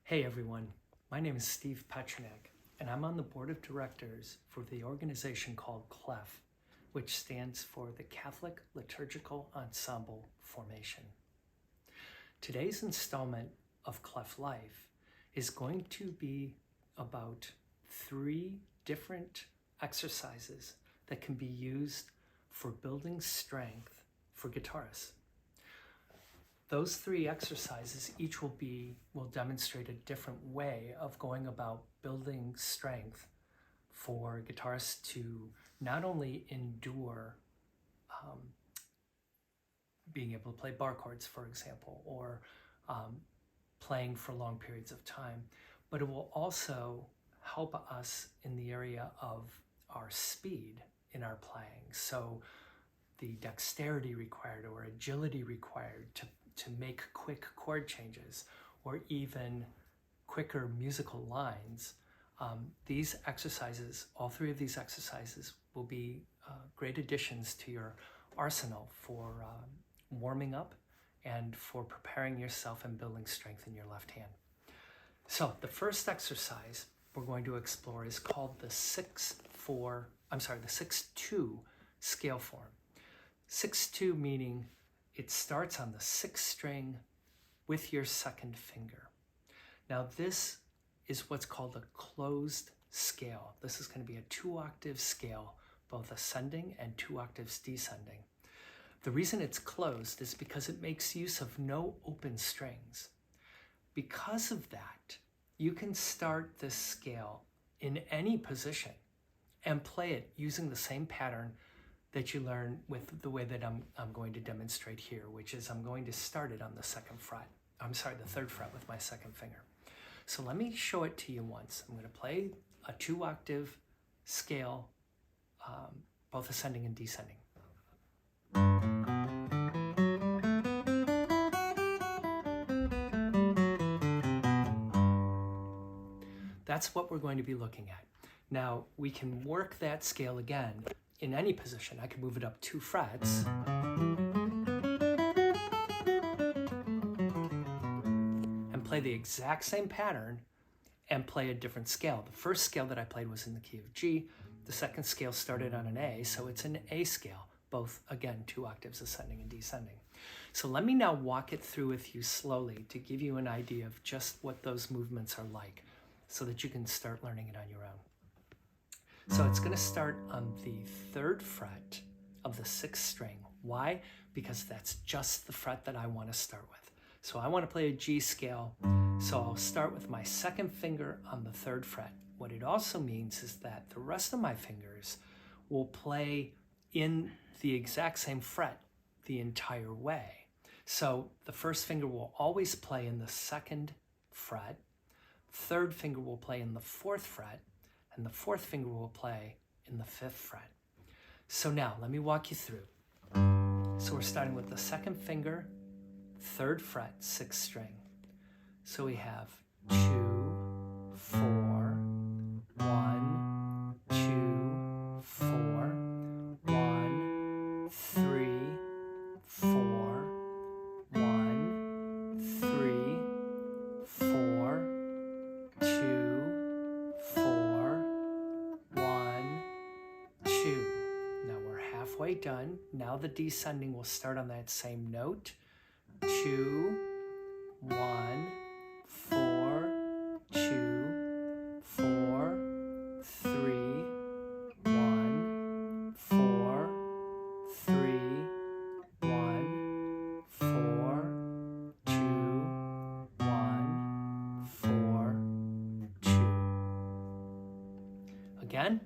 Hey everyone, my name is Steve Petronek, and I'm on the board of directors for the organization called CLEF, which stands for the Catholic Liturgical Ensemble Formation. Today's installment of CLEF Life is going to be about 3 different exercises that can be used for building strength for guitarists. Those 3 exercises each will demonstrate a different way of going about building strength for guitarists to not only endure being able to play bar chords, for example, or playing for long periods of time, but it will also help us in the area of our speed in our playing. So the dexterity required or agility required to make quick chord changes or even quicker musical lines. These exercises, all 3 of these exercises, will be great additions to your arsenal for warming up and for preparing yourself and building strength in your left hand. So the first exercise we're going to explore is called the 6-2 scale form. 6-2 meaning it starts on the 6th string with your 2nd finger. Now this is what's called a closed scale. This is going to be a 2-octave scale, both ascending and 2 octaves descending. The reason it's closed is because it makes use of no open strings. Because of that, you can start this scale in any position and play it using the same pattern that you learn with the way that I'm going to demonstrate here, which is I'm going to start it on the 3rd fret with my 2nd finger. So let me show it to you once. I'm going to play a 2-octave scale, both ascending and descending. That's what we're going to be looking at. Now, we can work that scale again in any position. I could move it up 2 frets. And play the exact same pattern and play a different scale. The first scale that I played was in the key of G. The 2nd scale started on an A, so it's an A scale, both, again, 2 octaves ascending and descending. So let me now walk it through with you slowly to give you an idea of just what those movements are like so that you can start learning it on your own. So it's going to start on the 3rd fret of the 6th string. Why? Because that's just the fret that I want to start with. So I want to play a G scale, so I'll start with my 2nd finger on the 3rd fret. What it also means is that the rest of my fingers will play in the exact same fret the entire way. So the 1st finger will always play in the 2nd fret, 3rd finger will play in the 4th fret, and the 4th finger will play in the 5th fret. So now, let me walk you through. So we're starting with the 2nd finger, 3rd fret, 6th string. So we have 2, 4, 1, 2, 4, 1, 3, 4, 1, 3, 4, 2, 4, 1, 2. Now we're halfway done. Now the descending will start on that same note. 2, 1, 4, 2, 4, 3, 1, 4, 3, 1, 4, 2, 1, 4, 2. Again,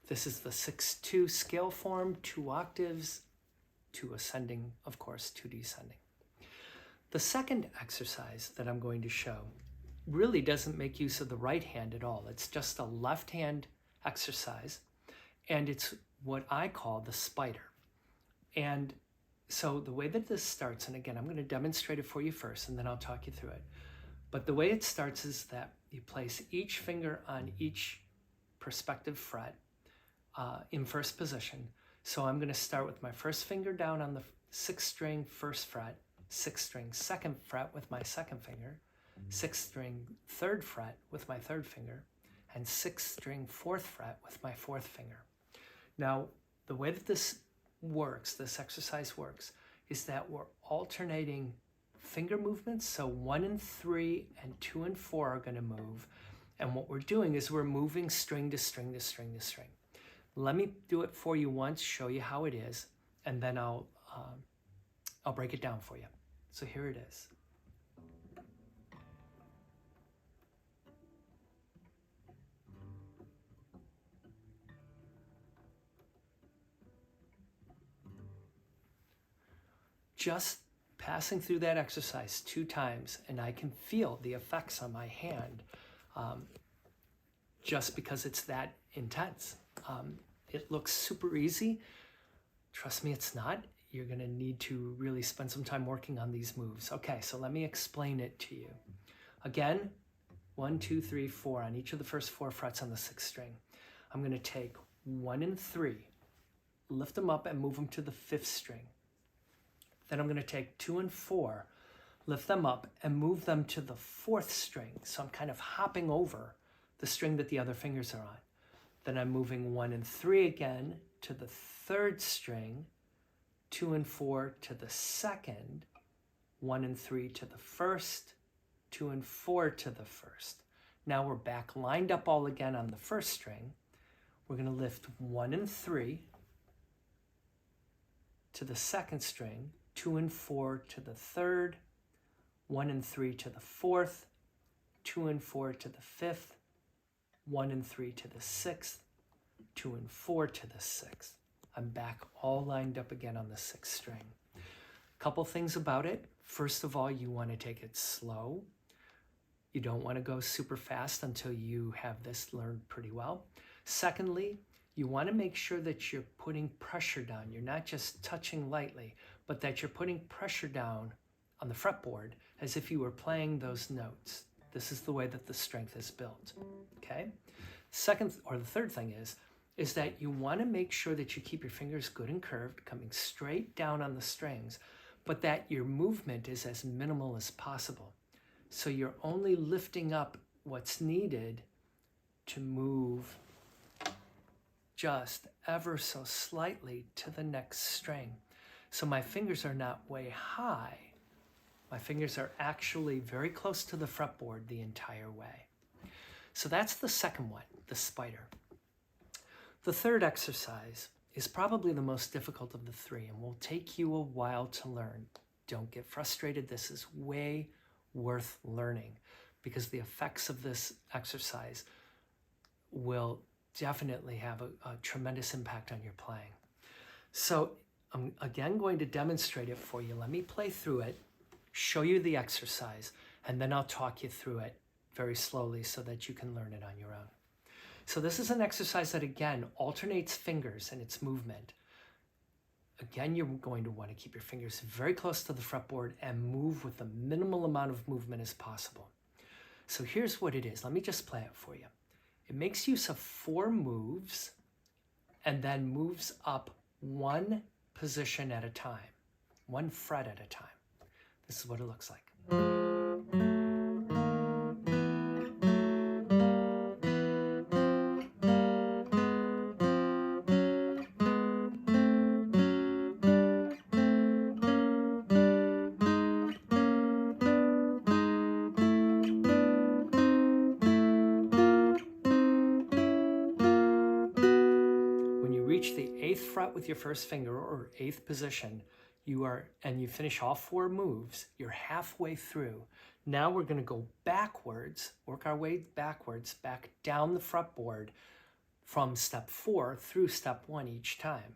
this is the 6-2 scale form, 2 octaves, 2 ascending, of course, 2 descending. The second exercise that I'm going to show really doesn't make use of the right hand at all. It's just a left hand exercise, and it's what I call the spider. And so the way that this starts, and again, I'm going to demonstrate it for you first, and then I'll talk you through it. But the way it starts is that you place each finger on each prospective fret in first position. So I'm going to start with my 1st finger down on the 6th string, 1st fret, 6th string, 2nd fret with my 2nd finger, sixth string 3rd fret with my 3rd finger, and 6th string 4th fret with my 4th finger. Now, the way that this works, this exercise works, is that we're alternating finger movements. So 1 and 3 and 2 and 4 are going to move. And what we're doing is we're moving string to string to string to string. Let me do it for you once, show you how it is, and then I'll break it down for you. So here it is. Just passing through that exercise 2 times, and I can feel the effects on my hand just because it's that intense. It looks super easy. Trust me, it's not. You're going to need to really spend some time working on these moves. Okay, so let me explain it to you. Again, 1, 2, 3, 4 on each of the first 4 frets on the 6th string. I'm going to take 1 and 3, lift them up and move them to the 5th string. Then I'm going to take 2 and 4, lift them up and move them to the 4th string. So I'm kind of hopping over the string that the other fingers are on. Then I'm moving 1 and 3 again to the 3rd string, 2 and 4 to the 2nd, 1 and 3 to the 1st, 2 and 4 to the 1st. Now we're back lined up all again on the 1st string. We're going to lift 1 and 3 to the 2nd string, 2 and 4 to the 3rd, 1 and 3 to the 4th, 2 and 4 to the 5th, 1 and 3 to the 6th, 2 and 4 to the 6th. I'm back all lined up again on the 6th string. Couple things about it. First of all, you want to take it slow. You don't want to go super fast until you have this learned pretty well. Secondly, you want to make sure that you're putting pressure down. You're not just touching lightly, but that you're putting pressure down on the fretboard as if you were playing those notes. This is the way that the strength is built, okay? Second, or the third thing is that you want to make sure that you keep your fingers good and curved, coming straight down on the strings, but that your movement is as minimal as possible. So you're only lifting up what's needed to move just ever so slightly to the next string. So my fingers are not way high. My fingers are actually very close to the fretboard the entire way. So that's the second one, the spider. The third exercise is probably the most difficult of the 3 and will take you a while to learn. Don't get frustrated. This is way worth learning because the effects of this exercise will definitely have a tremendous impact on your playing. So I'm again going to demonstrate it for you. Let me play through it, show you the exercise, and then I'll talk you through it very slowly so that you can learn it on your own. So this is an exercise that again alternates fingers and its movement. Again, you're going to want to keep your fingers very close to the fretboard and move with the minimal amount of movement as possible. So here's what it is. Let me just play it for you. It makes use of 4 moves and then moves up 1 position at a time, 1 fret at a time. This is what it looks like. Reach the 8th fret with your first finger or 8th position, and you finish all 4 moves, you're halfway through. Now we're going to go backwards, work our way backwards, back down the fretboard from step 4 through step 1 each time.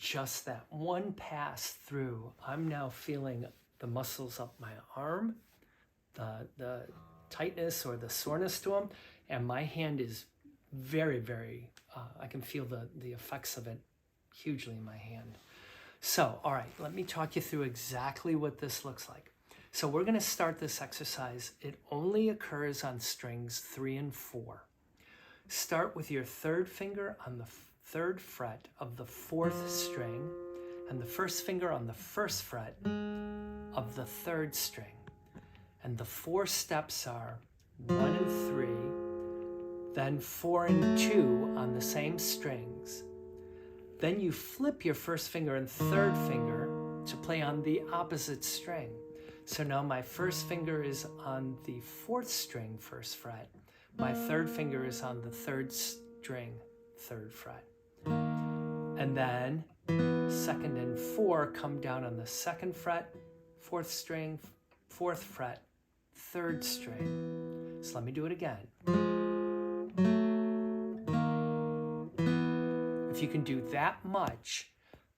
Just that one pass through, I'm now feeling the muscles up my arm, the tightness or the soreness to them, and my hand is very, very, I can feel the effects of it hugely in my hand. So, all right, let me talk you through exactly what this looks like. So we're going to start this exercise. It only occurs on strings 3 and 4. Start with your third finger on the third fret of the 4th string and the first finger on the 1st fret of the 3rd string. And the 4 steps are 1 and 3, then 4 and 2 on the same strings. Then you flip your first finger and third finger to play on the opposite string. So now my first finger is on the 4th string, 1st fret. My third finger is on the 3rd string, 3rd fret. And then 2nd and 4 come down on the 2nd fret, 4th string, 4th fret, 3rd string. So let me do it again. If you can do that much,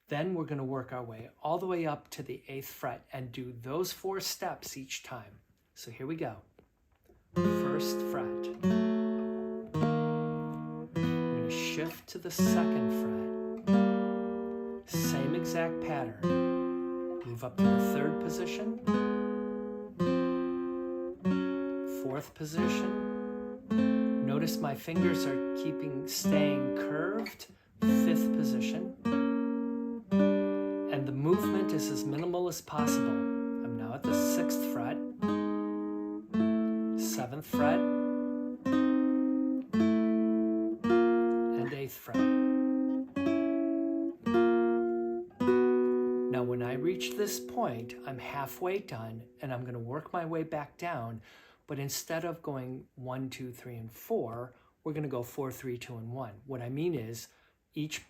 then we're going to work our way all the way up to the 8th fret and do those 4 steps each time. So here we go. 1st fret. I'm going to shift to the 2nd fret. Same exact pattern. Move up to the 3rd position. 4th position. Notice my fingers are staying curved. 5th position. And the movement is as minimal as possible. I'm now at the 6th fret, 7th fret, and 8th fret. Now when I reach this point, I'm halfway done, and I'm going to work my way back down, but instead of going 1, 2, 3, and 4, we're going to go 4, 3, 2, and 1. What I mean is, each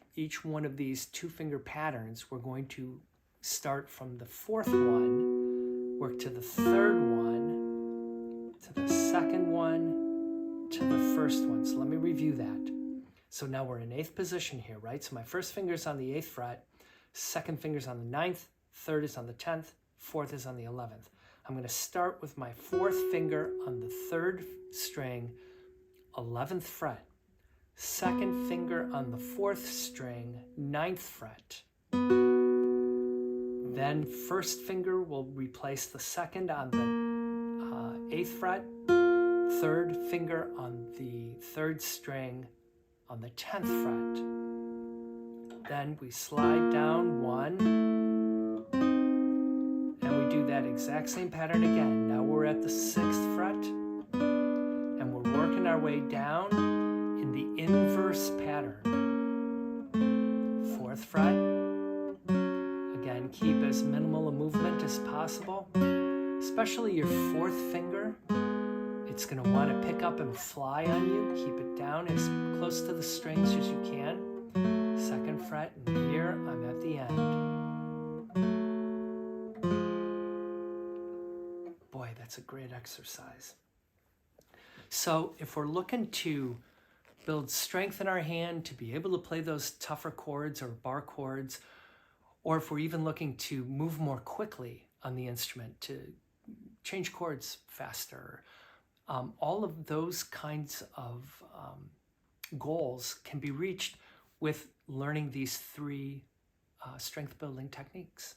one of these 2-finger patterns, we're going to start from the 4th one, work to the 3rd one, to the 2nd one, to the 1st one. So let me review that. So now we're in 8th position here, right? So my first finger's on the 8th fret, 2nd finger's on the 9th, 3rd is on the 10th, 4th is on the 11th. I'm going to start with my 4th finger on the 3rd string, 11th fret. 2nd finger on the 4th string, 9th fret. Then 1st finger will replace the 2nd on the 8th fret. 3rd finger on the 3rd string on the 10th fret. Then we slide down 1. And we do that exact same pattern again. Now we're at the 6th fret. And we're working our way down in the inverse pattern. 4th fret. Again, keep as minimal a movement as possible, especially your 4th finger. It's going to want to pick up and fly on you. Keep it down as close to the strings as you can. 2nd fret, and here I'm at the end. Boy, that's a great exercise. So if we're looking to build strength in our hand to be able to play those tougher chords or bar chords, or if we're even looking to move more quickly on the instrument, to change chords faster, all of those kinds of goals can be reached with learning these 3 strength building techniques.